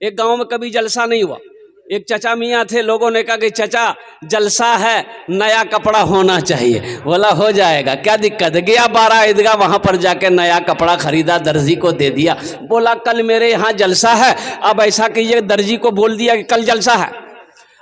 एक गांव में कभी जलसा नहीं हुआ। एक चचा मियाँ थे, लोगों ने कहा कि चचा जलसा है, नया कपड़ा होना चाहिए। बोला हो जाएगा, क्या दिक्कत है। गया 12 ईदगाह, वहाँ पर जाके नया कपड़ा खरीदा, दर्जी को दे दिया। बोला कल मेरे यहाँ जलसा है, अब ऐसा कीजिए, दर्जी को बोल दिया कि कल जलसा है,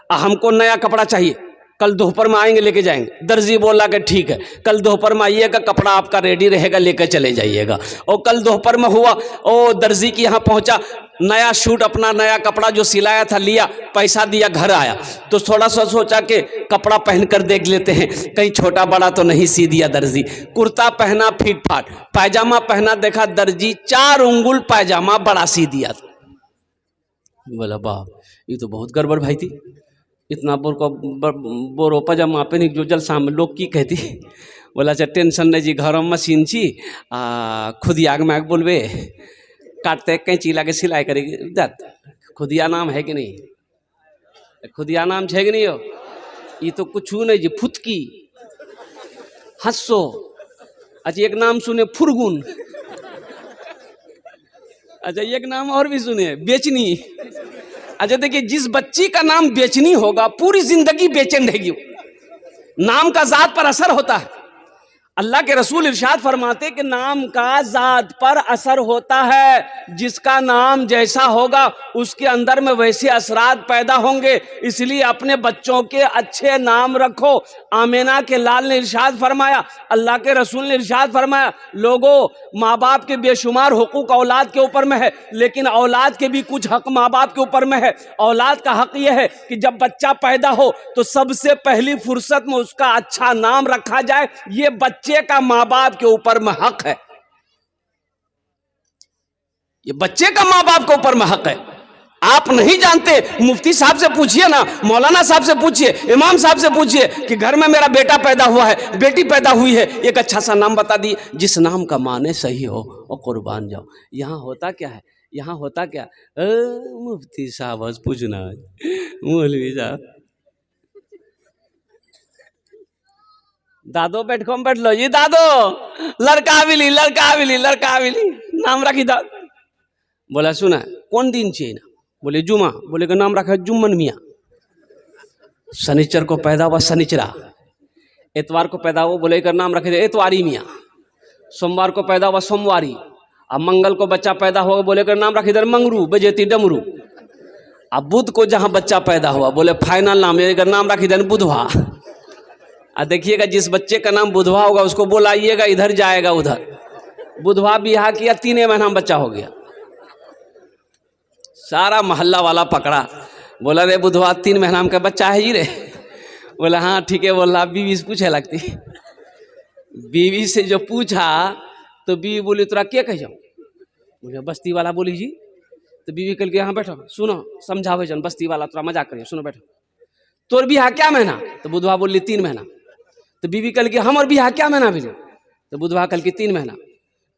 हमको नया कपड़ा चाहिए, कल दोपहर में आएंगे लेके जाएंगे। दर्जी बोला कि ठीक है, कल दोपहर में आइएगा, कपड़ा आपका रेडी रहेगा, लेकर चले जाइएगा। और कल दोपहर में हुआ, ओ दर्जी के यहाँ पहुंचा, नया सूट, अपना नया कपड़ा जो सिलाया था लिया, पैसा दिया, घर आया तो थोड़ा सा सोचा कि कपड़ा पहन कर देख लेते हैं, कहीं छोटा बड़ा तो नहीं सी दिया दर्जी। कुर्ता पहना फिट फाट, पायजामा पहना, देखा दर्जी 4 उंगुल पायजामा बड़ा सी दिया था। बोला बाप, ये तो बहुत गड़बड़ भाई थी, इतना बोरो पजामा पहनी जो जलसा में लोग की कहती। बोला अच्छा टेंशन नहीं जी, घर में मशीन छी, खुदिया के मैग बोलबे, काटते कैंची लाके सिलाई करेगी। खुदिया नाम है कि नहीं, खुदिया नाम है कि नहीं हो। ये तो कुछ नहीं जी, फुतकी, हंसो। अच्छा एक नाम सुने फुरगुन, अच्छा एक नाम और भी सुने बेचनी। अच्छा देखिए, जिस बच्ची का नाम बेचनी होगा पूरी जिंदगी बेचैन रहेगी। नाम का जात पर असर होता है। अल्लाह के रसूल इरशाद फरमाते कि नाम का जात पर असर होता है, जिसका नाम जैसा होगा उसके अंदर में वैसे असरात पैदा होंगे। इसलिए अपने बच्चों के अच्छे नाम रखो। आमिना के लाल ने इरशाद फरमाया, अल्लाह के रसूल ने इरशाद फरमाया, लोगों माँ बाप के बेशुमार हुकूक औलाद के ऊपर में है, लेकिन औलाद के भी कुछ हक माँ बाप के ऊपर में है। औलाद का हक यह है कि जब बच्चा पैदा हो तो सबसे पहली फुर्सत में उसका अच्छा नाम रखा जाए। ये बच्चे का माँ बाप के ऊपर में हक है, ये बच्चे का माँ बाप के ऊपर में हक है। आप नहीं जानते, मुफ्ती साहब से पूछिए ना, मौलाना साहब से पूछिए, इमाम साहब से पूछिए कि घर में मेरा बेटा पैदा हुआ है, बेटी पैदा हुई है, एक अच्छा सा नाम बता दिए, जिस नाम का माने सही हो और कुर्बान जाओ। यहाँ होता क्या है, यहाँ होता क्या, मुफ्ती साहब पूछना, मौलवी साहब, दादो बैठ लो जी, दादो लड़का मिली, लड़का मिली, लड़का मिली, नाम रखी दा। बोला सुना कौन दिन चाहिए ना, बोले जुमा, बोले का नाम रखा जुम्मन मियाँ। शनिचर को पैदा हुआ शनिचरा, एतवार को पैदा हुआ, बोले का नाम रखे एतवारी मियाँ। सोमवार को पैदा हुआ सोमवारी। अब मंगल को बच्चा पैदा हुआ, बोले का नाम रखे मंगरू बजेती डमरू। अब बुध को जहाँ बच्चा पैदा हुआ, बोले फाइनल नाम, नाम रखी बुधवा। देखिएगा जिस बच्चे का नाम बुधवा होगा उसको बोलाइएगा, इधर जाएगा उधर। बुधवा बिहा किया, 3 महीना में बच्चा हो गया। सारा मोहल्ला वाला पकड़ा, बोला रे बुधवा 3 महीना में का बच्चा है जी रे। बोला हाँ ठीक है। बोला बीवी से पूछे लगती, बीवी से जो पूछा तो बीवी बोली तोरा क्या कह जाऊँ। बोले बस्ती वाला बोली जी। तो बीवी कल के यहाँ बैठो, सुनो समझावे जन, बस्ती वाला तोरा मजाक करिए, सुनो बैठो। तोर बिहा क्या महीना, तो बुधवा बोली 3 महीना। तो बीवी कल के हमर बिहा क्या महीना मिले, तो बुधवा कल के 3 महीना।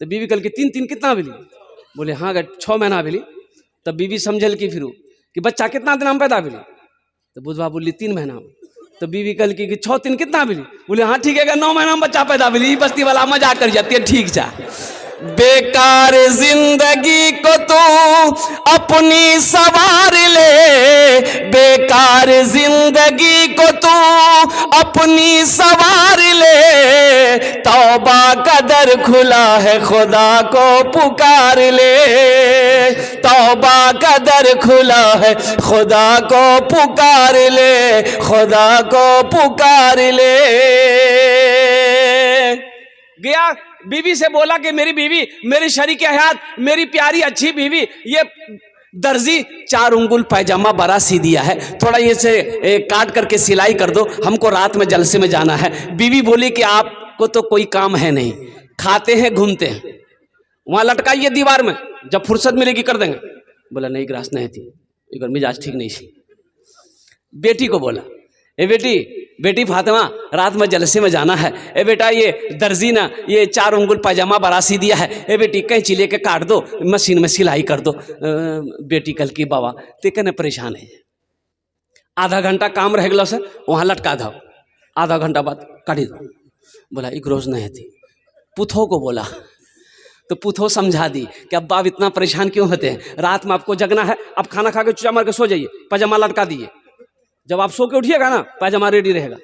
तो बीवी कल के 3 कितना मिली, बोले हाँ 6 महीना मिली। तब बीवी समझल की फिर कि बच्चा कितना दिन में पैदा मिली, तो बुधवा बोली 3 महीना में। तो बीवी कल की 6 3 कितना मिली, बोले हाँ ठीक है 9 महीना में बच्चा पैदा मिली। बस्ती वाला मजाक कर जाती है, ठीक जा। बेकार जिंदगी को तू अपनी सवार ले, बेकार जिंदगी को तू अपनी सवार ले, तौबा का दर खुला है खुदा को पुकार ले, तौबा का दर खुला है खुदा को पुकार ले, खुदा को पुकार ले। गया बीवी से बोला कि मेरी बीवी, मेरी शरीके हयात, मेरी प्यारी अच्छी बीवी, ये दर्जी 4 उंगुल पायजामा बड़ा सी दिया है, थोड़ा ये से काट करके सिलाई कर दो, हमको रात में जलसे में जाना है। बीवी बोली कि आपको तो कोई काम है नहीं, खाते हैं घूमते हैं, वहाँ लटकाइए दीवार में, जब फुर्सत मिलेगी कर देंगे। बोला नहीं ग्रास नहीं थी, एक मिजाज ठीक नहीं थी। बेटी को बोला ए बेटी फातिमा रात में जलसे में जाना है, ए बेटा ये दर्जी ना ये 4 उंगुल पायजामा बरासी दिया है, ए बेटी कैंची लेके काट दो, मशीन में सिलाई कर दो। बेटी कल की बाबा ते कहने परेशान है, आधा घंटा काम रह गलो से वहाँ लटका दो, आधा घंटा बाद काटी दो। बोला एक रोज नहीं थी। पुथो को बोला तो पुथो समझा दी कि अब्बा आप इतना परेशान क्यों होते हैं, रात में आपको जगना है, आप खाना खा के चुचा मार के सो जाइए, पैजामा लटका दिए, जब आप सो के उठिएगा ना पैजामा रेडी रहेगा।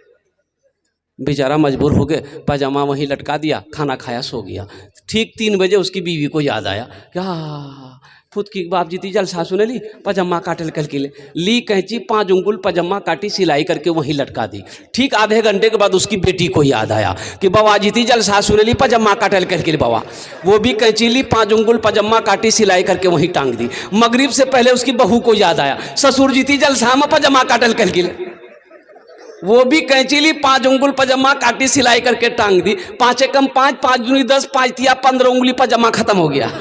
बेचारा मजबूर हो गए, पैजामा वहीं लटका दिया, खाना खाया, सो गया। ठीक 3 बजे उसकी बीवी को याद आया, क्या खुद की बाप जीती जलसा सुने ली, पजामा काटल कल के ली कैंची, 5 उंगुल पजामा काटी, सिलाई करके वहीं लटका दी। ठीक आधे घंटे के बाद उसकी बेटी को याद आया कि बाबा जीती जलसा सुने ली, पजामा काटल करके बाबा, वो भी कैंची ली, 5 उंगुल पजामा काटी, सिलाई करके वहीं टांग दी। मगरिब से पहले उसकी बहू को याद आया, ससुर जीती जलसा में पजामा काटल करके, वो भी कैंची ली, 5 उंगुल पजामा काटी, सिलाई करके टांग दी। 5 एकम 5, 5 दूनी 10, 5 तिया 15 उंगली पजामा खत्म हो गया।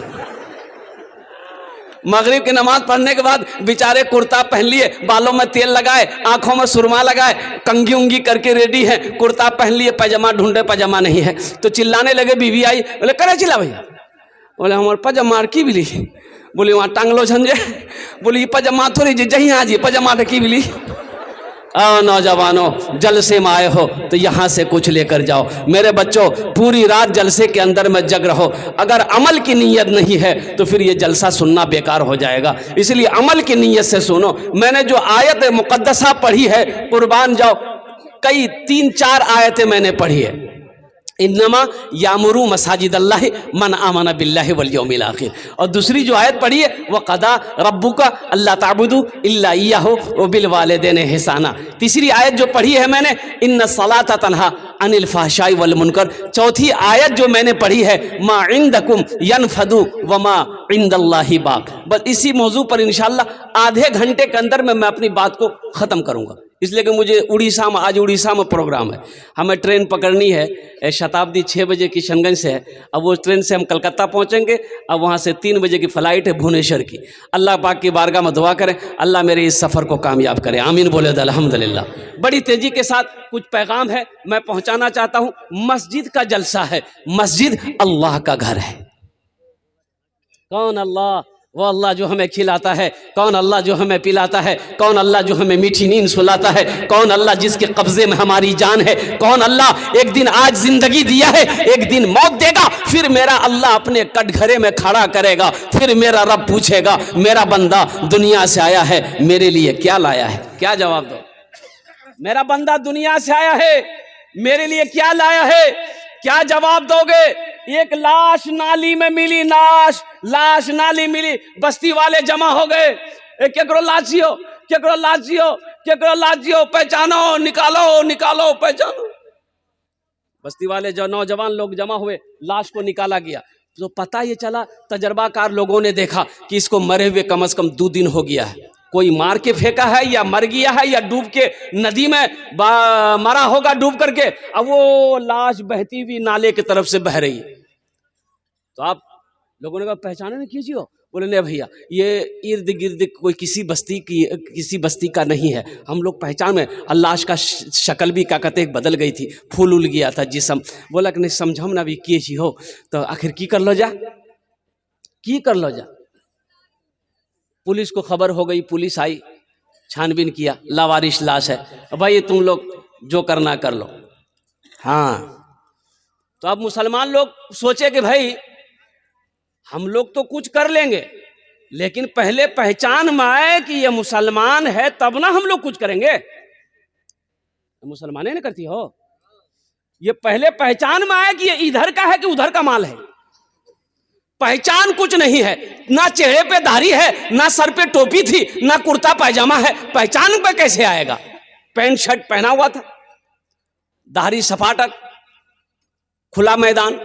मगरिब की नमाज पढ़ने के बाद बेचारे कुर्ता पहन लिए, बालों में तेल लगाए, आंखों में सुरमा लगाए, कंघी उंगी करके रेडी है, कुर्ता पहन लिए, पजामा ढूंढे, पजामा नहीं है, तो चिल्लाने लगे। बीवी आई, बोले करे चिल्ला भैया, बोले हमारे पजामा की बिली, बोली वहाँ टांग लो झंझे, बोली पजामा थोड़ी जी जही आज पजामा की बिली। नौजवानों, जलसे में आए हो तो यहाँ से कुछ लेकर जाओ। मेरे बच्चों, पूरी रात जलसे के अंदर में जग रहो, अगर अमल की नीयत नहीं है तो फिर ये जलसा सुनना बेकार हो जाएगा। इसलिए अमल की नीयत से सुनो। मैंने जो आयत मुकद्दसा पढ़ी है, कुर्बान जाओ, कई 3-4 आयतें मैंने पढ़ी है। इन्नमा यामुरू मसाजिद अल्लाह मन आमना बिल्लाहि वल यौमिल आखिर। और दूसरी जो आयत पढ़ी है वह कदा रब्बुका अल्ला ताबुदू इल्ला इय्याहु व बिल वालिदैनि ihsana। तीसरी आयत जो पढ़ी है मैंने, इन्ना सलाता तन्हा अनिल फहशाई वल मुनकर। चौथी आयत जो मैंने पढ़ी है, मा इंदकुम यनफदु व मा इंदल्लाहि बाक। बस इसी मौजू पर इंशाअल्लाह आधे घंटे के अंदर में मैं अपनी बात को ख़त्म करूँगा, इसलिए कि मुझे उड़ीसा में, आज उड़ीसा में प्रोग्राम है, हमें ट्रेन पकड़नी है। शताब्दी 6 बजे किशनगंज से है, अब वो ट्रेन से हम कलकत्ता पहुंचेंगे, अब वहां से 3 बजे की फ़्लाइट है भुवनेश्वर की। अल्लाह पाक की बारगाह में दुआ करें, अल्लाह मेरे इस सफ़र को कामयाब करें, आमीन बोले अल्हम्दुलिल्लाह। बड़ी तेज़ी के साथ कुछ पैगाम है मैं पहुँचाना चाहता हूँ। मस्जिद का जलसा है, मस्जिद अल्लाह का घर है। कौन अल्लाह? वो अल्लाह जो हमें खिलाता है। कौन अल्लाह जो हमें पिलाता है। कौन अल्लाह जो हमें मीठी नींद सुलाता है। कौन अल्लाह जिसके कब्जे में हमारी जान है। कौन अल्लाह एक दिन आज जिंदगी दिया है, एक दिन मौत देगा, फिर मेरा अल्लाह अपने कटघरे में खड़ा करेगा, फिर मेरा रब पूछेगा, मेरा बंदा दुनिया से आया है, मेरे लिए क्या लाया है? क्या जवाब दो? मेरा बंदा दुनिया से आया है, मेरे लिए क्या लाया है? क्या जवाब दोगे? एक लाश नाली में मिली, लाश नाली मिली, बस्ती वाले जमा हो गए, केकरो लाशियो, केकरो लाशियो, केकरो लाशियो, पहचानो, निकालो, पहचानो। बस्ती वाले जो नौजवान लोग जमा हुए, लाश को निकाला गया तो पता ये चला, तजर्बाकार लोगों ने देखा कि इसको मरे हुए कम से कम 2 दिन हो गया है। कोई मार के फेंका है या मर गया है या डूब के नदी में मरा होगा डूब करके, अब वो लाश बहती हुई नाले की तरफ से बह रही है। तो आप लोगों ने कहा पहचाने नहीं कीजिए? बोले नहीं भैया, ये इर्द गिर्द कोई किसी बस्ती का नहीं है, हम लोग पहचान में। लाश का शक्ल भी क्या कहते बदल गई थी, फूल उल गया था जिसम। बोला कि नहीं समझम ना भी किए हो, तो आखिर की कर लो जा। पुलिस को खबर हो गई, पुलिस आई, छानबीन किया, लावारिश लाश है, भाई तुम लोग जो करना कर लो। हाँ, तो अब मुसलमान लोग सोचे कि भाई हम लोग तो कुछ कर लेंगे, लेकिन पहले पहचान में आए कि ये मुसलमान है तब ना हम लोग कुछ करेंगे। मुसलमानें नहीं करती हो, ये पहले पहचान में आए कि ये इधर का है कि उधर का माल है। पहचान कुछ नहीं है, ना चेहरे पे दाढ़ी है, ना सर पे टोपी थी, ना कुर्ता पैजामा है, पहचान पे कैसे आएगा? पैंट शर्ट पहना हुआ था, दाढ़ी सपाटक, खुला मैदान।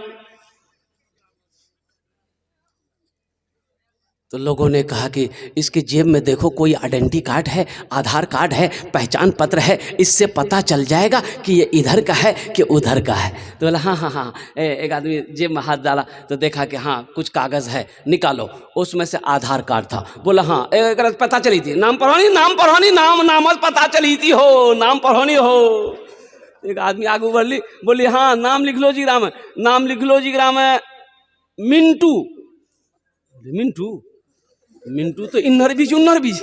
तो लोगों ने कहा कि इसके जेब में देखो कोई आइडेंटिटी कार्ड है, आधार कार्ड है, पहचान पत्र है, इससे पता चल जाएगा कि ये इधर का है कि उधर का है। तो बोला हाँ। एक आदमी जेब में हाथ डाला तो देखा कि हाँ कुछ कागज़ है, निकालो। उसमें से आधार कार्ड था। बोला हाँ, एक पता चली थी, नाम पढ़ोनी, नाम पता चली थी हो, नाम पढ़ोनी हो। एक आदमी आगे बढ़ ली, बोली हाँ नाम लिख लो जी ग्राम, नाम लिख लो जी ग्राम मिंटू तो इन्नर बीज उन्नर बीज।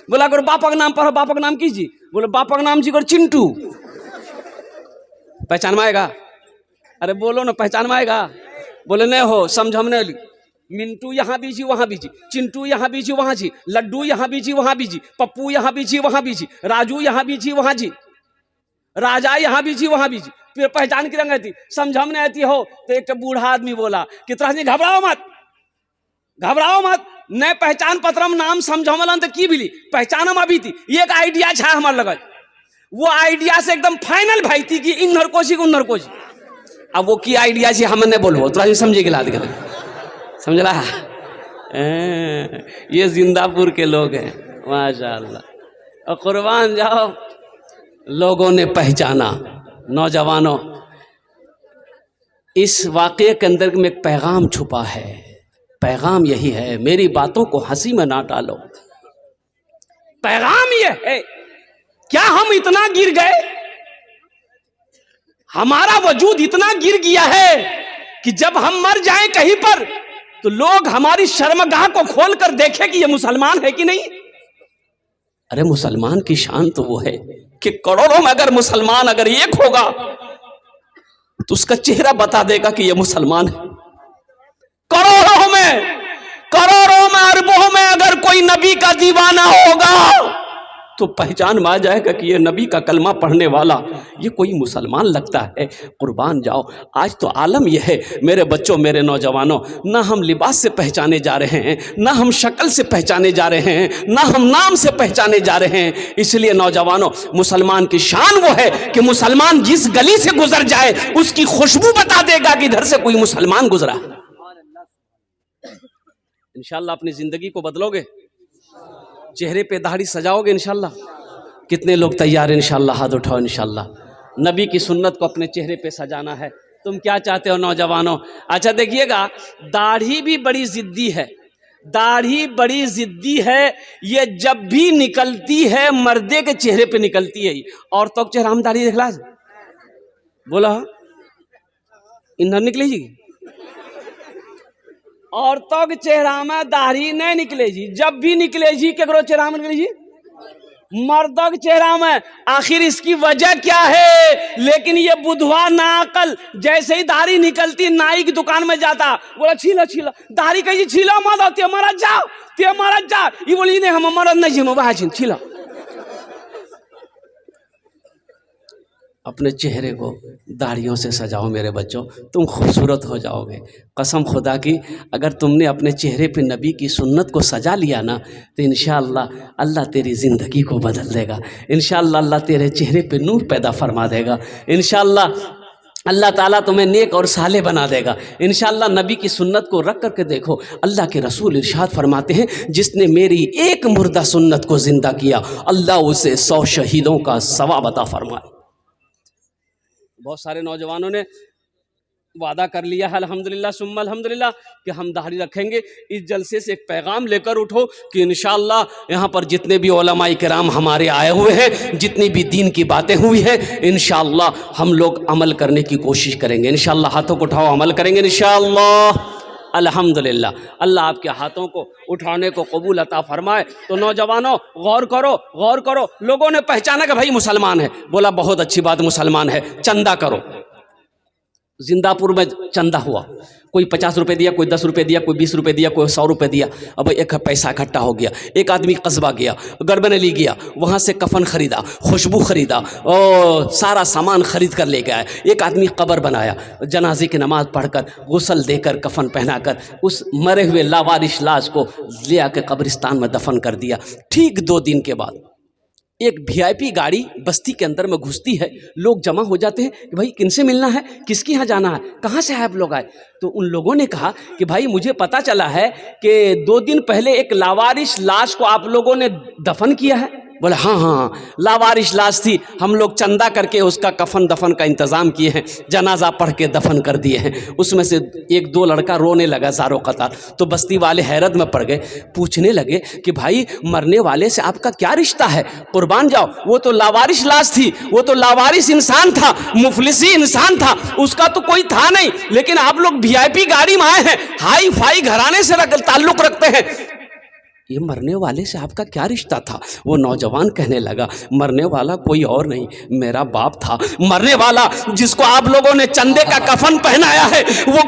बोला करो बापा का नाम पढ़ो, बापा का नाम कीजिए। बोले बापा का नाम जी करो चिंटू। पहचान में आएगा? अरे बोलो ना, पहचान में आएगा? बोले नहीं हो, समझ हमने ली। मिंटू यहाँ बीजी वहाँ बीजी, चिंटू यहाँ बीजी वहाँ जी, लड्डू यहाँ बीजी वहाँ बीजी, पप्पू यहाँ बीजी वहाँ बीजी, राजू यहाँ बीजी वहाँ जी, राजा यहाँ बीजी वहाँ बीजी। फिर पहचान की रंग आती, समझ हमने आती हो। तो एक बूढ़ा आदमी बोला कि तरह घबराओ मत, घबराओ मत, न पहचान पत्रम नाम समझमलन तो की बिली पहचान हम अभी थी। एक आइडिया छा हमारे लगा, वो आइडिया से एकदम फाइनल भाई थी कि इन नरकोशी को नरकोशी। अब वो की आइडिया से हमने बोलो तो समझे गिला दे, समझ रहा। ये जिंदापुर के लोग हैं माशाअल्लाह। और कुर्बान जाओ, लोगों ने पहचाना। नौजवानों, इस वाक़े के अंदर में एक पैगाम छुपा है। पैगाम यही है, मेरी बातों को हंसी में ना डालो। पैगाम ये है, क्या हम इतना गिर गए, हमारा वजूद इतना गिर गया है कि जब हम मर जाएं कहीं पर तो लोग हमारी शर्मगाह को खोल कर देखें कि ये मुसलमान है कि नहीं। अरे मुसलमान की शान तो वो है कि करोड़ों में अगर मुसलमान अगर एक होगा तो उसका चेहरा बता देगा कि ये मुसलमान है। करोड़ों में अरबों में अगर कोई नबी का दीवाना होगा तो पहचान में आ जाएगा कि ये नबी का कलमा पढ़ने वाला ये कोई मुसलमान लगता है। कुर्बान जाओ, आज तो आलम यह है मेरे बच्चों, मेरे नौजवानों, ना हम लिबास से पहचाने जा रहे हैं, ना हम शक्ल से पहचाने जा रहे हैं, ना हम नाम से पहचाने जा रहे हैं। इसलिए नौजवानों, मुसलमान की शान वो है कि मुसलमान जिस गली से गुजर जाए उसकी खुशबू बता देगा कि इधर से कोई मुसलमान गुजरा। इंशाअल्लाह अपनी जिंदगी को बदलोगे, चेहरे पे दाढ़ी सजाओगे इंशाअल्लाह। कितने लोग तैयार हैं इंशाअल्लाह? हाथ उठाओ इंशाअल्लाह। नबी की सुन्नत को अपने चेहरे पे सजाना है। तुम क्या चाहते हो नौजवानों? अच्छा देखिएगा, दाढ़ी भी बड़ी जिद्दी है, दाढ़ी बड़ी जिद्दी है। ये जब भी निकलती है मर्दे के चेहरे पे निकलती है। औरतों के चेहरा हम दाढ़ी देखला बोला इधर निकली जी, औरतों के चेहरा में दाढ़ी नहीं निकले जी। जब भी निकले जी केकरो चेहरा में निकले जी, मर्दों के चेहरा में। आखिर इसकी वजह क्या है? लेकिन ये बुधवा नाकल जैसे ही दाढ़ी निकलती नाई की दुकान में जाता, बोला छीलो छीलो दाढ़ी, कही छीलो मत ते मारा जाओ, ते मारा जा। ये बोली नहीं हम मरद नहीं जिम बाहर छीलो। अपने चेहरे को दाढ़ियों से सजाओ मेरे बच्चों, तुम खूबसूरत हो जाओगे। कसम खुदा की, अगर तुमने अपने चेहरे पे नबी की सुन्नत को सजा लिया ना तो इंशाअल्लाह अल्लाह तेरी ज़िंदगी को बदल देगा। इंशाअल्लाह अल्लाह तेरे चेहरे पे नूर पैदा फरमा देगा। इंशाअल्लाह अल्लाह ताला तुम्हें नेक और साले बना देगा। इंशाअल्लाह नबी की सुन्नत को रख करके देखो, अल्लाह के रसूल इरशाद फरमाते हैं, जिसने मेरी एक मुर्दा सुन्नत को ज़िंदा किया अल्लाह उसे 100 शहीदों का सवाब अता फरमाए। बहुत सारे नौजवानों ने वादा कर लिया है अल्हम्दुलिल्लाह सुम्मा अल्हम्दुलिल्लाह कि हम दाढ़ी रखेंगे। इस जलसे से एक पैगाम लेकर उठो कि इंशाअल्लाह यहाँ पर जितने भी उलमाए किराम हमारे आए हुए हैं, जितनी भी दीन की बातें हुई हैं, इंशाअल्लाह हम लोग अमल करने की कोशिश करेंगे। इंशाअल्लाह हाथों को उठाओ, अमल करेंगे इंशाअल्लाह। अल्हम्दुलिल्लाह, अल्लाह आपके हाथों को उठाने को कबूल अता फरमाए। तो नौजवानों गौर करो, गौर करो। लोगों ने पहचाना कि भाई मुसलमान है, बोला बहुत अच्छी बात मुसलमान है, चंदा करो। जिंदापुर में चंदा हुआ, कोई 50 रुपये दिया, कोई 10 रुपये दिया, कोई 20 रुपये दिया, कोई 100 रुपये दिया। अब एक पैसा इकट्ठा हो गया। एक आदमी कस्बा गया, गरबनली गया, वहाँ से कफन खरीदा, खुशबू खरीदा और सारा सामान खरीद कर ले गया। एक आदमी कब्र बनाया, जनाजे की नमाज़ पढ़कर, गुस्ल देकर, कफन पहनाकर उस मरे हुए लावारिश लाश को ले आकर कब्रिस्तान में दफन कर दिया। ठीक 2 दिन के बाद एक VIP गाड़ी बस्ती के अंदर में घुसती है। लोग जमा हो जाते हैं कि भाई किनसे मिलना है, किसके यहाँ जाना है, कहाँ से आप लोग आए। तो उन लोगों ने कहा कि भाई मुझे पता चला है कि 2 दिन पहले एक लावारिश लाश को आप लोगों ने दफन किया है। बोले हाँ हाँ लावारिश लाश थी, हम लोग चंदा करके उसका कफन दफन का इंतज़ाम किए हैं, जनाजा पढ़ के दफन कर दिए हैं। उसमें से 1-2 लड़का रोने लगा ज़ारो कतार। तो बस्ती वाले हैरत में पड़ गए, पूछने लगे कि भाई मरने वाले से आपका क्या रिश्ता है? कुर्बान जाओ, वो तो लावारिश लाश थी, वो तो लावारिश इंसान था, मुफलिसी इंसान था, उसका तो कोई था नहीं। लेकिन आप लोग VIP गाड़ी में आए हैं, हाई फाई घराने से ताल्लुक़ रखते हैं, ये मरने वाले से आपका क्या रिश्ता था? वो नौजवान कहने लगा, मरने वाला कोई और नहीं, मेरा बाप था। मरने वाला जिसको आप लोगों ने चंदे का कफन पहनाया है वो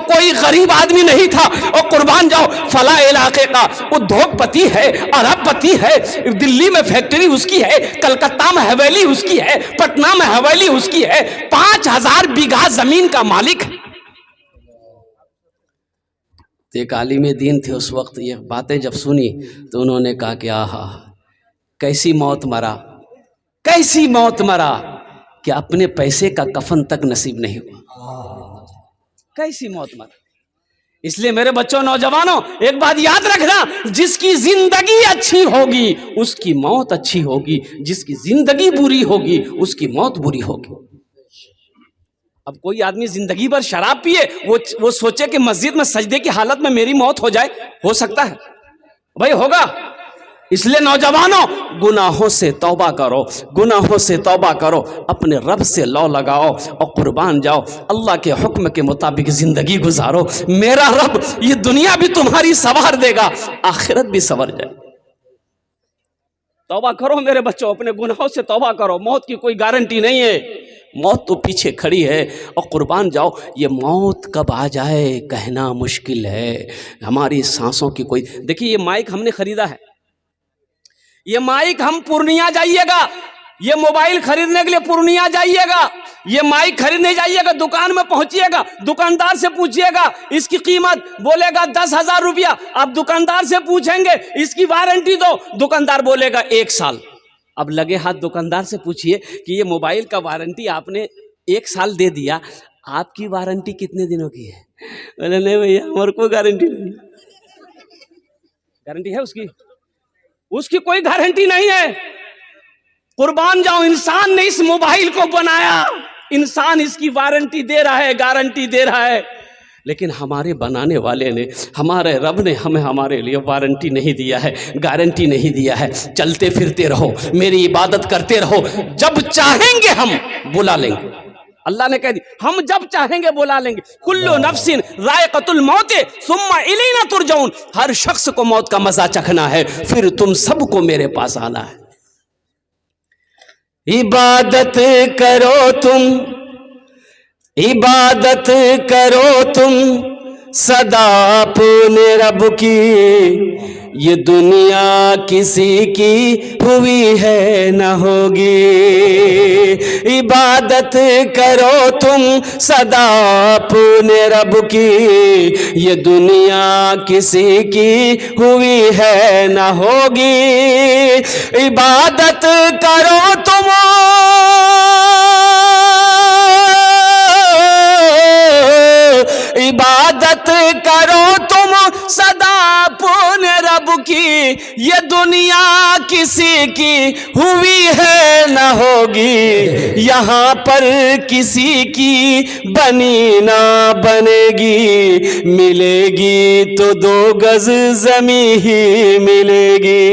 कोई गरीब आदमी नहीं था। और कुर्बान जाओ, फला इलाके का उद्योगपति है, अरबपति है, दिल्ली में फैक्ट्री उसकी है, कलकत्ता में हवेली उसकी है, पटना में हवेली उसकी है, 5000 बीघा जमीन का मालिक है। एक आलिम दीन थे उस वक्त, ये बातें जब सुनी तो उन्होंने कहा कि आहा, कैसी मौत मरा, कैसी मौत मरा कि अपने पैसे का कफन तक नसीब नहीं हुआ। कैसी मौत मरा। इसलिए मेरे बच्चों, नौजवानों, एक बात याद रखना, जिसकी जिंदगी अच्छी होगी उसकी मौत अच्छी होगी, जिसकी जिंदगी बुरी होगी उसकी मौत बुरी होगी। अब कोई आदमी जिंदगी भर शराब पिए, वो सोचे कि मस्जिद में सजदे की हालत में मेरी मौत हो जाए, हो सकता है भाई? होगा। इसलिए नौजवानों, गुनाहों से तौबा करो, गुनाहों से तौबा करो, अपने रब से लौ लगाओ और कुर्बान जाओ, अल्लाह के हुक्म के मुताबिक जिंदगी गुजारो। मेरा रब ये दुनिया भी तुम्हारी संवार देगा, आखिरत भी संवर जाए। तौबा करो मेरे बच्चों, अपने गुनाहों से तौबा करो। मौत की कोई गारंटी नहीं है, मौत तो पीछे खड़ी है। और कुर्बान जाओ, ये मौत कब आ जाए कहना मुश्किल है। हमारी सांसों की कोई, देखिए ये माइक हमने खरीदा है, ये माइक हम पूर्णिया जाइएगा, ये मोबाइल खरीदने के लिए पूर्णिया जाइएगा, ये माइक खरीदने जाइएगा, दुकान में पहुंचिएगा, दुकानदार से पूछिएगा इसकी कीमत, बोलेगा 10,000 रुपया। आप दुकानदार से पूछेंगे इसकी वारंटी दो, दुकानदार बोलेगा 1 साल। अब लगे हाथ दुकानदार से पूछिए कि ये मोबाइल का वारंटी आपने 1 साल दे दिया, आपकी वारंटी कितने दिनों की है? बोले नहीं भैया, हमारे को गारंटी नहीं। गारंटी है उसकी कोई गारंटी नहीं है। कुर्बान जाओ, इंसान ने इस मोबाइल को बनाया, इंसान इसकी वारंटी दे रहा है, गारंटी दे रहा है, लेकिन हमारे बनाने वाले ने, हमारे रब ने हमें हमारे लिए वारंटी नहीं दिया है, गारंटी नहीं दिया है। चलते फिरते रहो, मेरी इबादत करते रहो, जब चाहेंगे हम बुला लेंगे। अल्लाह ने कह दी, हम जब चाहेंगे बुला लेंगे। कुल्लु नफ्सिन जायक़तुल मौत सुम्मा इलैना तुरजऊन। हर शख्स को मौत का मजा चखना है, फिर तुम सबको मेरे पास आना है। इबादत करो तुम, इबादत करो तुम सदा अपने रब की, ये दुनिया किसी की हुई है न होगी। इबादत करो तुम सदा अपने रब की, ये दुनिया किसी की हुई है न होगी। इबादत करो तुम, इबादत करो तुम सदा अपने रब की, ये दुनिया किसी की हुई है न होगी। यहाँ पर किसी की बनी ना बनेगी, मिलेगी तो 2 गज ज़मी ही मिलेगी।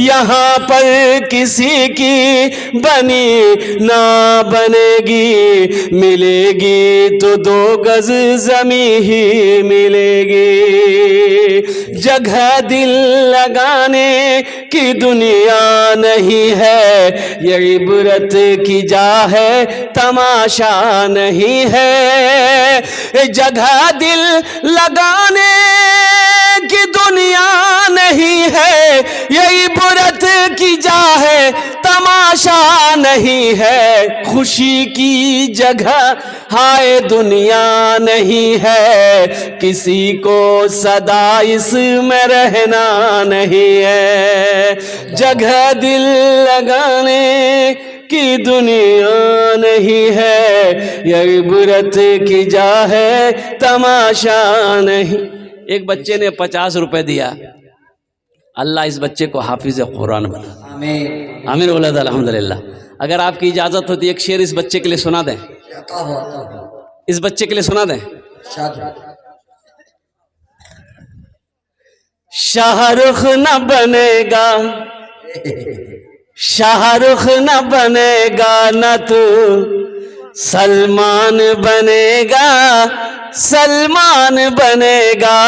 यहाँ पर किसी की बनी ना बनेगी, मिलेगी तो 2 गज ज़मी ही मिलेगी। जगह दिल लगाने की दुनिया नहीं है, ये इबरत की जा है तमाशा नहीं है। जगह दिल लगाने की दुनिया नहीं है, ये इबरत की जा है तमाशा नहीं है। खुशी की जगह हाय दुनिया नहीं है, किसी को सदा इसमें रहना नहीं है। जगह दिल लगाने की दुनिया नहीं है, ये इबरत की जा है तमाशा नहीं। एक बच्चे ने 50 रुपए दिया, अल्लाह इस बच्चे को हाफिज कुरान बना। आमीन आमीन बोला अल्हम्दुलिल्लाह। अगर आपकी इजाजत होती एक शेर इस बच्चे के लिए सुना दें, इस बच्चे के लिए सुना दें। शाहरुख न बनेगा, शाहरुख न बनेगा न तू, सलमान बनेगा, सलमान बनेगा,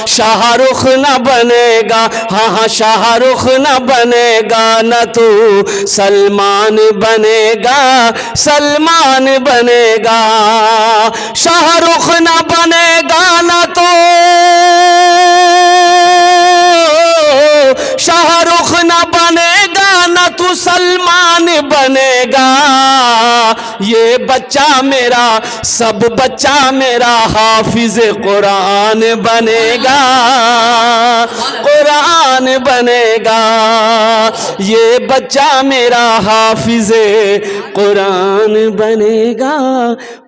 शाहरुख न बनेगा, हाँ हाँ शाहरुख न बनेगा, न तू सलमान बनेगा, सलमान बनेगा, शाहरुख न बनेगा, न तो शाहरुख न बनेगा, न तू सलमान बनेगा। ये बच्चा मेरा, सब बच्चा मेरा हाफिज कुरान बनेगा, कुरान बनेगा। ये बच्चा मेरा हाफिज कुरान बनेगा,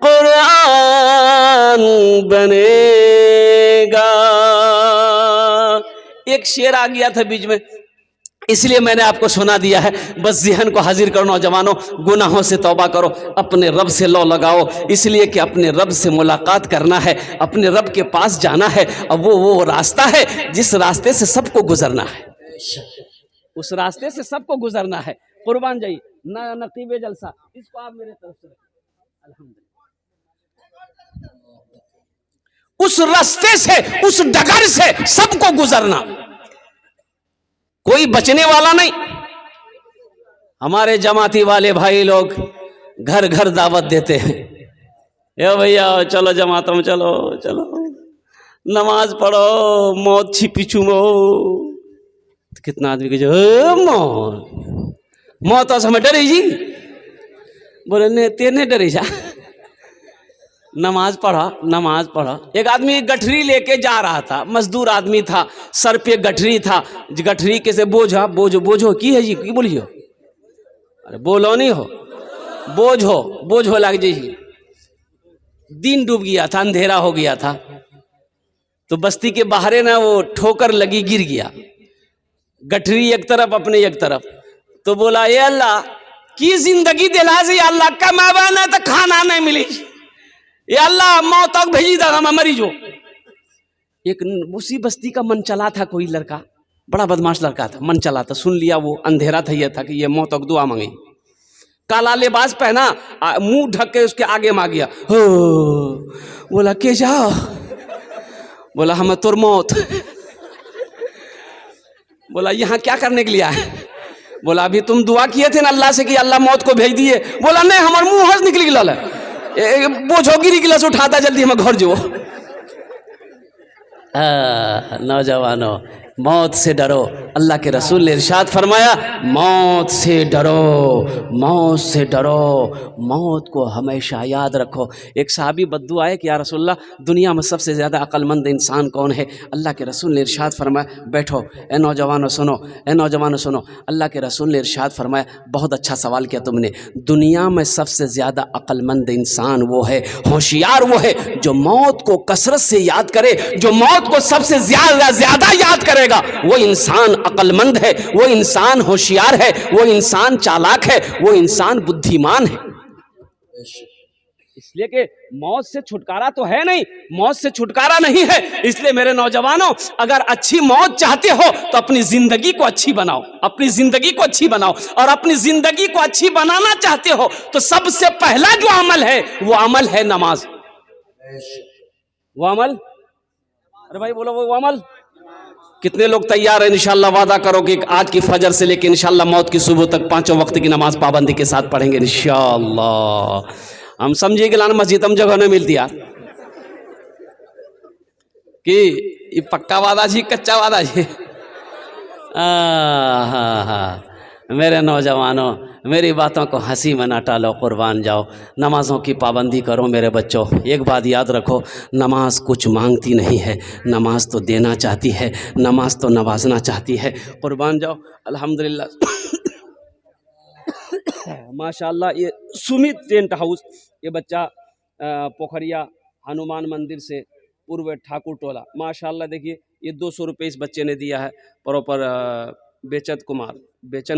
कुरान बनेगा। एक शेर आ गया था बीच में, इसलिए मैंने आपको सुना दिया है। बस ज़हन को हाजिर करो नौजवानों, गुनाहों से तौबा करो, अपने रब से लौ लगाओ, इसलिए कि अपने रब से मुलाकात करना है, अपने रब के पास जाना है। अब वो रास्ता है जिस रास्ते से सबको गुजरना है, उस रास्ते से सबको गुजरना है। कुर्बान जाइए ना नकीबे जलसा, इसको आप मेरे तरफ से अल्हम्दुलिल्लाह। उस रास्ते से, उस डगर से सबको गुजरना, कोई बचने वाला नहीं। हमारे जमाती वाले भाई लोग घर घर दावत देते हैं, ए भैया चलो जमातों में, चलो चलो नमाज पढ़ो, मौत छिपी चुमो। तो कितना आदमी कहे मौत, मौत से हमें डरे जी, बोले ने तेने डरे जा, नमाज पढ़ा, नमाज पढ़ा। एक आदमी गठरी लेके जा रहा था, मजदूर आदमी था, सर पे गठरी था, गठरी के से बोझा, बोझो की है जी, की बोलियो, अरे बोलो नहीं हो, बोझ हो लग जी। दिन डूब गया था, अंधेरा हो गया था, तो बस्ती के बाहरे ना वो ठोकर लगी, गिर गया, गठरी एक तरफ अपने एक तरफ। तो बोला ये अल्लाह की जिंदगी दिला जी, अल्लाह कमावा ना तो खाना नहीं मिली, ये अल्लाह मौत तक भेजी था, मैं मरी जो। एक उसी बस्ती का मन चला था, कोई लड़का, बड़ा बदमाश लड़का था, मन चला था, सुन लिया, वो अंधेरा था, ये था कि ये मौत तक दुआ मांगी, काला लिबास पहना, मुंह ढक के उसके आगे मांग गया। हो बोला के जाओ, बोला हम तोर मौत। बोला यहाँ क्या करने के लिए आए? बोला अभी तुम दुआ किए थे ना अल्लाह से कि अल्लाह मौत को भेज दिए। बोला नहीं, हमारे मुंह हंस निकल गया, बोझो गिरी गिलास उठाता, जल्दी हम घर जो। नौजवानों, मौत से डरो। अल्लाह के रसूल ने इरशाद फरमाया, मौत से डरो, मौत से डरो, मौत को हमेशा याद रखो। एक साहबी बद्दू आए कि या रसूलल्लाह, दुनिया में सबसे ज़्यादा अक्लमंद इंसान कौन है? अल्लाह के रसूल ने इरशाद फरमाया, बैठो ए नौजवानों सुनो, ए नौजवानों सुनो। अल्लाह के रसूल ने इरशाद फरमाया, बहुत अच्छा सवाल किया तुमने, दुनिया में सबसे ज़्यादा अक्लमंद इंसान वो है, होशियार वो है जो मौत को कसरत से याद करे, जो मौत को सबसे ज़्यादा याद करेगा, वो इंसान अक्लमंद है, वो इंसान होशियार है, वो इंसान चालाक है, वो इंसान बुद्धिमान है। इसलिए कि मौत से छुटकारा तो है नहीं, मौत से छुटकारा नहीं है। इसलिए मेरे नौजवानों, अगर अच्छी मौत चाहते हो तो अपनी जिंदगी को अच्छी बनाओ, अपनी जिंदगी को अच्छी बनाओ। और अपनी जिंदगी को अच्छी बनाना चाहते हो तो सबसे पहला जो अमल है वो अमल है नमाज। वो अमल, अरे भाई बोलो, वो अमल। कितने लोग तैयार हैं? इंशाल्लाह वादा करो कि आज की फजर से लेकर इंशाल्लाह मौत की सुबह तक 5 वक्त की नमाज पाबंदी के साथ पढ़ेंगे इंशाल्लाह। हम समझिए कि लाना मस्जिद हम जगह नहीं मिलती यार, कि ये पक्का वादा जी कच्चा वादा जी। हाँ, मेरे नौजवानों, मेरी बातों को हंसी में ना टालो, कुर्बान जाओ, नमाज़ों की पाबंदी करो। मेरे बच्चों, एक बात याद रखो, नमाज कुछ मांगती नहीं है, नमाज तो देना चाहती है, नमाज तो नवाजना चाहती है। कुर्बान जाओ। अल्हम्दुलिल्लाह माशाल्लाह, ये सुमित टेंट हाउस, ये बच्चा पोखरिया हनुमान मंदिर से पूर्व ठाकुर टोला, माशाल्लाह देखिए, ये 200 रुपये इस बच्चे ने दिया है, प्रॉपर बेचन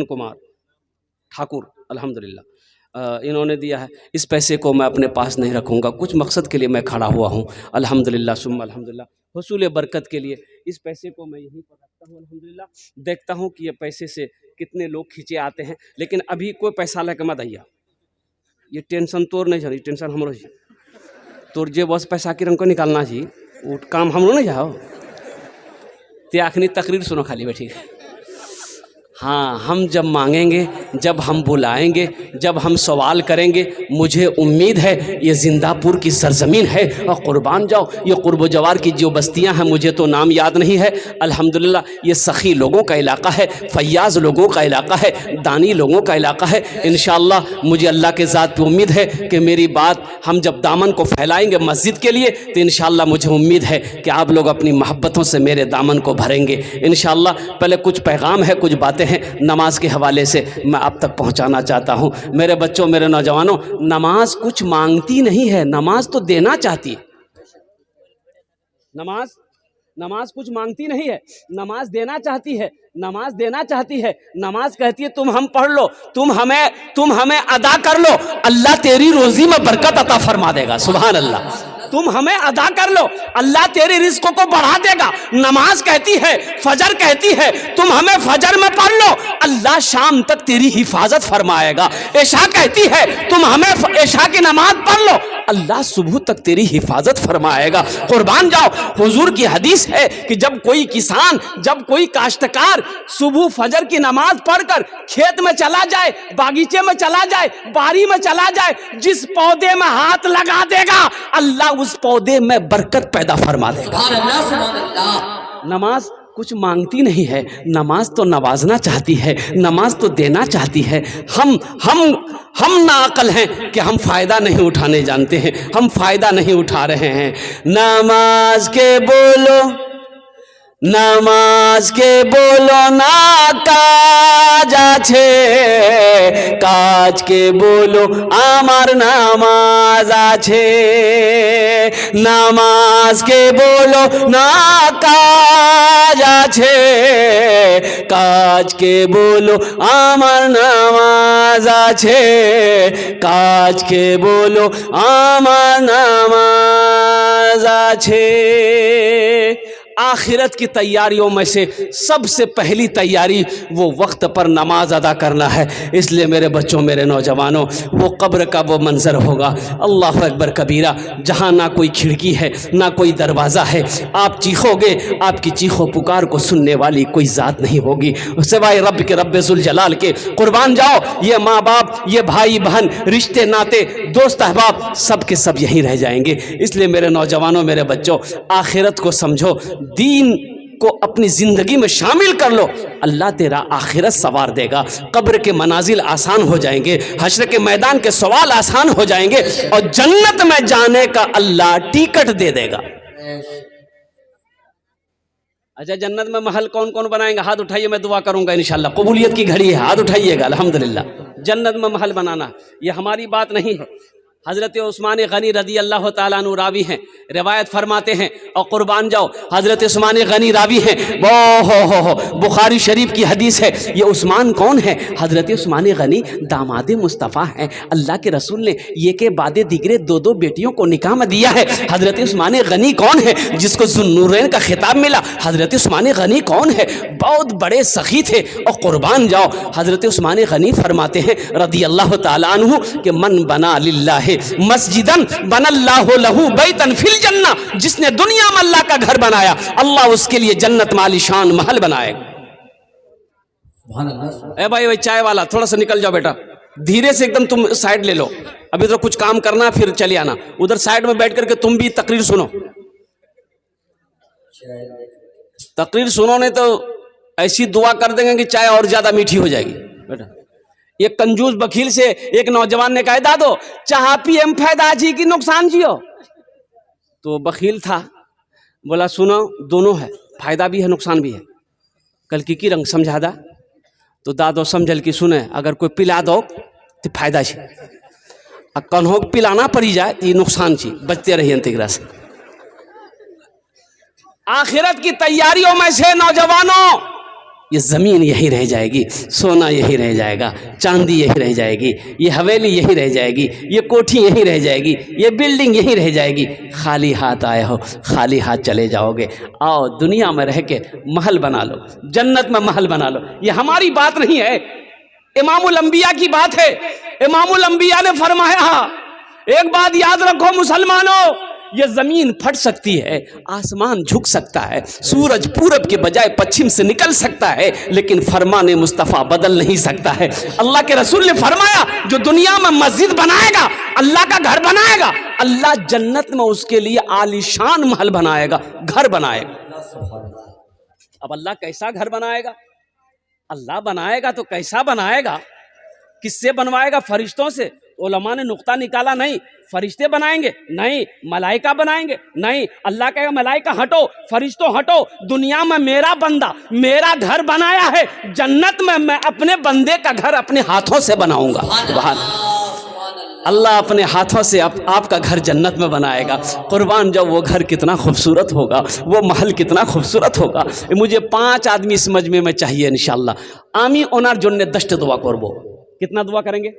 कुमार ठाकुर, अल्हम्दुलिल्लाह इन्होंने दिया है। इस पैसे को मैं अपने पास नहीं रखूँगा, कुछ मकसद के लिए मैं खड़ा हुआ हूँ, अल्हम्दुलिल्लाह सुम्मा अल्हम्दुलिल्लाह, हुसूल बरकत के लिए इस पैसे को मैं यहीं पर रखता हूँ। अल्हम्दुलिल्लाह देखता हूँ कि ये पैसे से कितने लोग खींचे आते हैं, लेकिन अभी कोई पैसा लेकर मत आइए, ये टेंशन तोर नहीं चाहिए, टेंशन हमरो चाहिए। तोर जे बस पैसा के रंग को निकालना चाहिए, वो काम हम लोग नहीं जाओ। ते आखनी तकरीर सुनो खाली बैठी। हाँ, हम जब मांगेंगे, जब हम बुलाएंगे, जब हम सवाल करेंगे, मुझे उम्मीद है ये जिंदापुर की सरजमीन है और कुर्बान जाओ ये कुर्ब जवार की जो बस्तियां हैं, मुझे तो नाम याद नहीं है, अल्हम्दुलिल्लाह ये सखी लोगों का इलाका है, फैयाज़ लोगों का इलाका है, दानी लोगों का इलाका है। इंशाअल्लाह मुझे अल्लाह के ज़ात पे उम्मीद है कि मेरी बात हम जब दामन को फैलाएंगे मस्जिद के लिए तो इंशाअल्लाह मुझे उम्मीद है कि आप लोग अपनी मोहब्बतों से मेरे दामन को भरेंगे इंशाअल्लाह। पहले कुछ पैगाम है, कुछ बातें हैं नमाज के हवाले से मैं आप तक पहुंचाना चाहता हूं। मेरे बच्चों, मेरे नौजवानों, नमाज कुछ मांगती नहीं है, नमाज तो देना चाहती है। नमाज कुछ मांगती नहीं है, नमाज देना चाहती है, नमाज देना चाहती है। नमाज कहती है तुम हम पढ़ लो, तुम हमें अदा कर लो, अल्लाह तेरी रोजी में बरकत अता फरमा देगा। सुभान अल्लाह। तुम हमें अदा कर लो, अल्लाह तेरी रिज़्क़ों को बढ़ा देगा। नमाज कहती है, फजर कहती है तुम हमें फजर में पढ़ लो, अल्लाह शाम तक तेरी हिफाजत फरमाएगा। इशा कहती है तुम हमें इशा की नमाज पढ़ लो, अल्लाह सुबह तक तेरी हिफाजत फरमाएगा। कुर्बान जाओ, हुजूर की हदीस है कि जब कोई किसान, जब कोई काश्तकार सुबह फजर की नमाज पढ़कर खेत में चला जाए, बागीचे में चला जाए, बारी में चला जाए, जिस पौधे में हाथ लगा देगा अल्लाह उस पौधे में बरकत पैदा फरमा देगा। नमाज कुछ मांगती नहीं है, नमाज तो नवाजना चाहती है, नमाज तो देना चाहती है। हम नाअक्ल हैं कि हम फायदा नहीं उठाने जानते हैं, हम फायदा नहीं उठा रहे हैं। नमाज के बोलो, नमाज के बोलो ना काज आछे, काज के बोलो आमार नामाज आछे। नमाज के बोलो ना काज आछे, काज के बोलो आमार नामाज आछे, काज के बोलो आमार नामाज आछे। आखिरत की तैयारियों में से सबसे पहली तैयारी वो वक्त पर नमाज अदा करना है। इसलिए मेरे बच्चों, मेरे नौजवानों, वो कब्र का वो मंजर होगा, अल्लाह अकबर कबीरा, जहाँ ना कोई खिड़की है ना कोई दरवाज़ा है। आप चीखोगे, आपकी चीखों पुकार को सुनने वाली कोई ज़ात नहीं होगी सिवाय रब के, रब्बे जुल जलाल के। कुर्बान जाओ, ये माँ बाप, ये भाई बहन, रिश्ते नाते, दोस्त अहबाब, सब के सब यहीं रह जाएंगे। इसलिए मेरे नौजवानों, मेरे बच्चों, आखिरत को समझो, दीन को अपनी जिंदगी में शामिल कर लो, अल्लाह तेरा आखिरत सवार देगा। कब्र के मनाजिल आसान हो जाएंगे, हश्र के मैदान के सवाल आसान हो जाएंगे और जन्नत में जाने का अल्लाह टिकट दे देगा। अच्छा, जन्नत में महल कौन कौन बनाएंगे? हाथ उठाइए, मैं दुआ करूंगा इंशाल्लाह। कबूलियत की घड़ी है, हाथ उठाइएगा। अल्हम्दुलिल्लाह। जन्नत में महल बनाना ये हमारी बात नहीं है, हज़रत उस्मान गनी रदी अल्लाह ताला अन्हु रावी हैं, रिवायत फरमाते हैं। और कुर्बान जाओ, हज़रत उस्मान गनी रावी हैं। हो बुखारी शरीफ की हदीस है। ये उस्मान कौन है? हज़रत उस्मान गनी दामाद मुस्तफ़ा हैं। अल्लाह के रसूल ने ये के बाद दिगरे दो बेटियों को निकाह में दिया है। हज़रत उस्मान गनी कौन है जिसको ज़ुन्नूरैन का खिताब मिला? हज़रत उस्मान गनी कौन है? बहुत बड़े सखी थे। और कुर्बान जाओ, हज़रत उस्मान गनी फरमाते हैं रदी अल्लाह ताला अन्हु कि मन बना लिल्लाह मस्जिदन बनल्लाहु लहू बैतन फिल जन्ना, जिसने दुनिया में अल्लाह का घर बनाया, अल्लाह उसके लिए जन्नत में आलीशान महल बनाएगा। ए भाई चाय वाला, थोड़ा सा निकल जाओ बेटा, धीरे से एकदम तुम साइड ले लो, अभी तो कुछ काम करना, फिर चले आना। उधर साइड में बैठ करके तुम भी तकरीर सुनो। तकरीर सुनो नहीं तो ऐसी दुआ कर देंगे कि चाय और ज्यादा मीठी हो जाएगी बेटा। एक कंजूस वकील से एक नौजवान ने कहा, दादो चाह पिए में फायदा जी की नुकसान जियो? तो वकील था, बोला सुनो, दोनों है, फायदा भी है नुकसान भी है। कल की रंग समझा दा? तो दादो समझल की सुने, अगर कोई पिला दो तो फायदा है, और कन्हो पिलाना पड़ी जाए तो ये नुकसान छी, बचते रहिए इंतग्रा से। आखिरत की तैयारियों में से नौजवानों, ये ज़मीन यही रह जाएगी, सोना यही रह जाएगा, चांदी यही रह जाएगी, ये हवेली यही रह जाएगी, ये कोठी यही रह जाएगी, ये बिल्डिंग यही रह जाएगी। खाली हाथ आए हो, खाली हाथ चले जाओगे। आओ दुनिया में रह के महल बना लो, जन्नत में महल बना लो। ये हमारी बात नहीं है, इमामुल अंबिया की बात है। इमामुल अंबिया ने फरमाया, एक बात याद रखो मुसलमानों, ये जमीन फट सकती है, आसमान झुक सकता है, सूरज पूरब के बजाय पश्चिम से निकल सकता है, लेकिन फरमाने मुस्तफ़ा बदल नहीं सकता है। अल्लाह के रसूल ने फरमाया, जो दुनिया में मस्जिद बनाएगा, अल्लाह का घर बनाएगा, अल्लाह जन्नत में उसके लिए आलीशान महल बनाएगा, घर बनाएगा। अब अल्लाह कैसा घर बनाएगा? अल्लाह बनाएगा तो कैसा बनाएगा? किससे बनवाएगा? फरिश्तों से? उलमा ने नुक्ता निकाला, नहीं। फरिश्ते बनाएंगे? नहीं। मलाइका बनाएंगे? नहीं। अल्लाह कहेगा मलाइका हटो, फरिश्तों हटो, दुनिया में मेरा बंदा मेरा घर बनाया है, जन्नत में मैं अपने बंदे का घर अपने हाथों से बनाऊंगा। अल्लाह अपने हाथों से आपका घर जन्नत में बनाएगा। कुर्बान जब वो घर कितना खूबसूरत होगा, वो महल कितना खूबसूरत होगा। मुझे 5 आदमी इस मजमे में चाहिए इंशाअल्लाह। आमी ओनार जोड़ने 10 दुआ करबो। कितना दुआ करेंगे?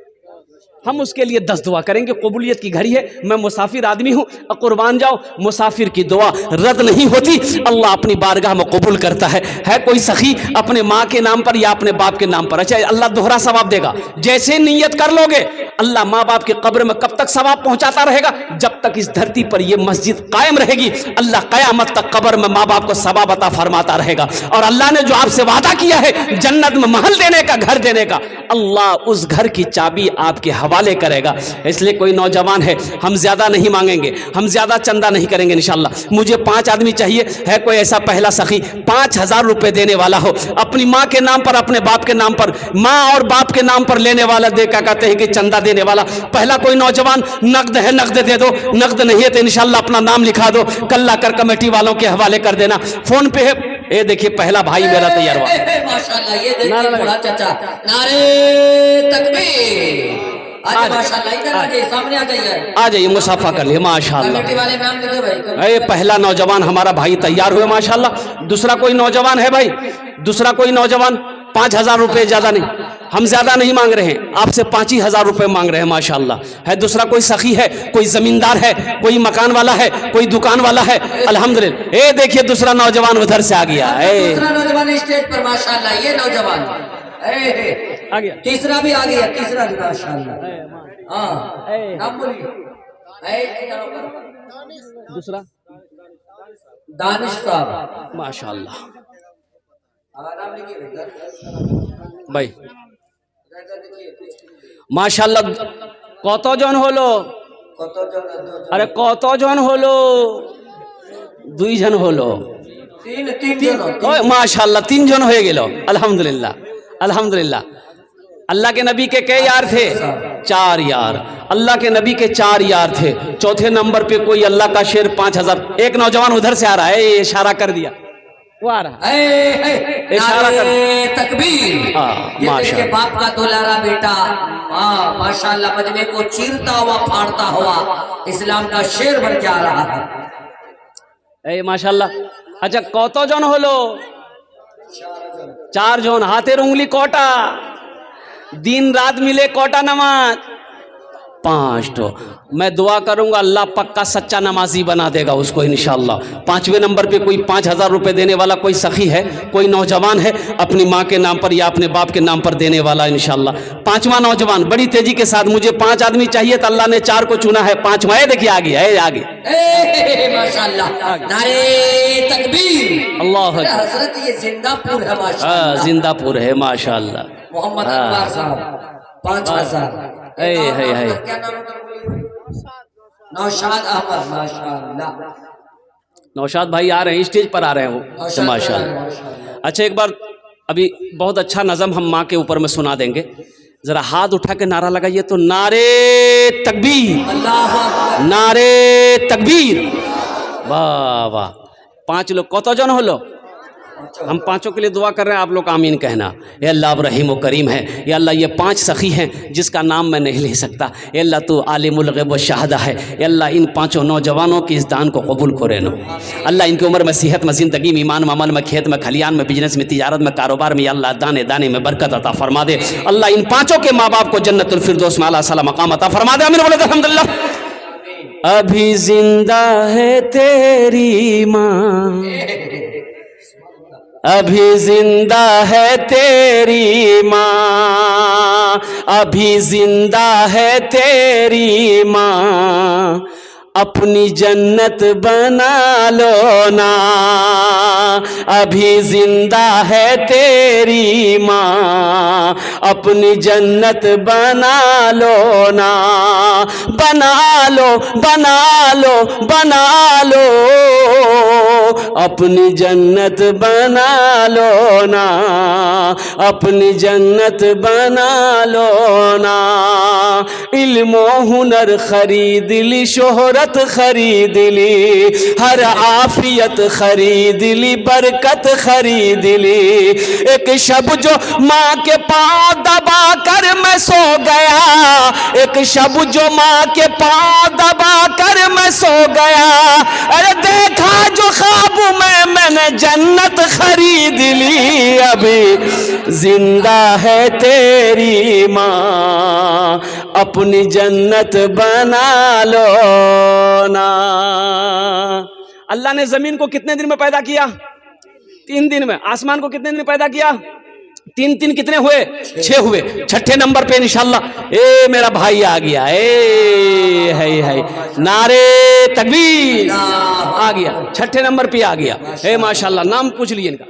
हम उसके लिए 10 दुआ करेंगे। कबूलियत की घड़ी है, मैं मुसाफिर आदमी हूँ, कुर्बान जाओ, मुसाफिर की दुआ रद्द नहीं होती, अल्लाह अपनी बारगाह में कबूल करता है कोई सखी अपने माँ के नाम पर या अपने बाप के नाम पर, अच्छा अल्लाह दोहरा सवाब देगा। जैसे नीयत कर लोगे, अल्लाह माँ बाप की कब्र में कब तक सवाब पहुँचाता रहेगा? जब तक इस धरती पर यह मस्जिद कायम रहेगी, अल्लाह क़यामत तक कब्र में माँ बाप को सवाब अता फरमाता रहेगा। और अल्लाह ने जो आपसे वादा किया है जन्नत में महल देने का, घर देने का, अल्लाह उस घर की चाबी आपके हवाले करेगा। इसलिए कोई नौजवान है, हम ज्यादा नहीं मांगेंगे, हम ज्यादा चंदा नहीं करेंगे इंशाल्लाह। मुझे 5 आदमी चाहिए, है कोई ऐसा पहला सखी 5000 रुपए देने वाला हो, अपनी माँ के नाम पर, अपने बाप के नाम पर, माँ और बाप के नाम पर लेने वाला, दे क्या कहते हैं कि चंदा देने वाला। पहला कोई नौजवान, नकद है नकद दे दो, नकद नहीं है तो इंशाल्लाह अपना नाम लिखा दो, कल्ला कर कमेटी वालों के हवाले कर देना। फोन पे है, ये देखिए पहला भाई मेरा तैयार हुआ माशाल्लाह। ये देखिए बड़ा चाचा, नारे तकबीर। माशाल्लाह, इधर आ जाइए, सामने आ जाइए, मुसाफा कर लिए माशाल्लाह। कमेटी वाले नाम लिखे भाई। ये पहला नौजवान हमारा भाई तैयार हुए माशाल्लाह। दूसरा कोई नौजवान है भाई? दूसरा कोई नौजवान? 5000 रुपए, ज्यादा नहीं, हम ज्यादा नहीं मांग रहे हैं, आपसे 5000 रुपए मांग रहे हैं माशाल्लाह। है दूसरा कोई सखी है, कोई जमींदार है, कोई मकान वाला है, कोई दुकान वाला है, अल्हम्दुलिल्लाह। ये देखिए दूसरा नौजवान उधर से आ गया, दूसरा नौजवान स्टेज पर माशाल्लाह। ये नौजवान आ गया, तीसरा भी आ गया, तीसरा भी माशाल्लाह। हाँ, नाम बोलिए। दूसरा दानिश साहब माशाल्लाह भाई माशाल्लाह। কতজন হলো? আরে কতজন হলো? 2 জন হলো, माशाल्लाह 3 জন হয়ে গেল। अल्हम्दुलिल्लाह अल्हम्दुलिल्लाह। अल्लाह के नबी के कई यार थे? 4 यार। अल्लाह के नबी के 4 यार थे। चौथे नंबर पे कोई अल्लाह का शेर 5000। एक नौजवान उधर से आ रहा है, इशारा कर दिया, वो आ रहा है, इशारा कर, तकबीर। ये देखिए बाप का दुलारा बेटा, माशाल्लाह मजमे को चीरता हुआ फाड़ता हुआ इस्लाम का शेर बन के आ रहा है। माशाल्लाह। अच्छा কতজন হলো? 4 জন। হাতের উंगली কটা? दिन रात मिले कोटा नमाज? 5 तो। मैं दुआ करूंगा अल्लाह पक्का सच्चा नमाजी बना देगा उसको इंशाअल्लाह। 5वें नंबर पे कोई 5000 रुपए देने वाला कोई सखी है, कोई नौजवान है, अपनी माँ के नाम पर या अपने बाप के नाम पर देने वाला इंशाअल्लाह। 5वां नौजवान बड़ी तेजी के साथ, मुझे 5 आदमी चाहिए तो अल्लाह ने 4 को चुना है, 5वां ये देखिए आ गया है, आ गया माशाल्लाह। नारे तकबीर। अल्लाह हजरत ये जिंदापुर है माशाल्लाह। जिंदापुर है माशाल्लाह। मोहम्मद अकबर साहब 5000। क्या नाम है? नौशाद अहमद माशाल्लाह। नौशाद भाई आ रहे हैं, स्टेज पर आ रहे हैं वो माशाल्लाह। अच्छा एक बार अभी बहुत अच्छा नज़म हम माँ के ऊपर में सुना देंगे, जरा हाथ उठा के नारा लगाइए तो, नारे तकबीर, नारे तकबीर। वाह वाह। 5 लोग কতজন হলো? हम 5 के लिए दुआ कर रहे हैं, आप लोग आमीन कहना। ये अल्लाह अब रहीम व करीम है, या अल्लाह ये 5 सखी हैं जिसका नाम मैं नहीं ले सकता, ये अल्लाह तो आलिमुल गैब व शहादा है, ये अल्लाह इन 5 नौजवानों की इस दान को कबूल करे नो। अल्लाह इनकी उम्र में, सेहत में, ज़िंदगी में, ईमान में, अमल में, खेत में, खलियान में, बिजनेस में, तिजारत में, कारोबार में, अल्लाह दाने दाने में बरकत अता फरमा दे। अल्लाह इन 5 के माँ बाप को जन्नतुल फिरदौस में आला साला मकाम अता फरमा दे। आमीन बोले अल्हम्दुलिल्लाह। अभी जिंदा है तेरी माँ, अभी जिंदा है तेरी माँ, अभी जिंदा है तेरी माँ, अपनी जन्नत बना लो ना। अभी जिंदा है तेरी माँ, अपनी जन्नत बना लो ना। बना लो बना लो बना लो, अपनी जन्नत बना लो ना, अपनी जन्नत बना लो ना। इल्मो हुनर खरीद ली, शोहरत खरीद ली, हर आफियत खरीद ली, बरकत खरीद ली। एक शब जो माँ के पाँव दबा कर मैं सो गया, एक शब जो माँ के पाँव दबा कर मैं सो गया, अरे देखा जो ख्वाब में मैंने जन्नत खरीद ली। अभी जिंदा है तेरी माँ, अपनी जन्नत बना लो ना। अल्लाह ने जमीन को कितने दिन में पैदा किया? 3 दिन में। आसमान को कितने दिन में पैदा किया? 3 कितने हुए? 6 हुए। छठे नंबर पे इंशाल्लाह ए मेरा भाई आ गया, ए है नारे तकबीर आ गया, छठे नंबर पे आ गया। ए माशाल्लाह, नाम पूछ लिए इनका।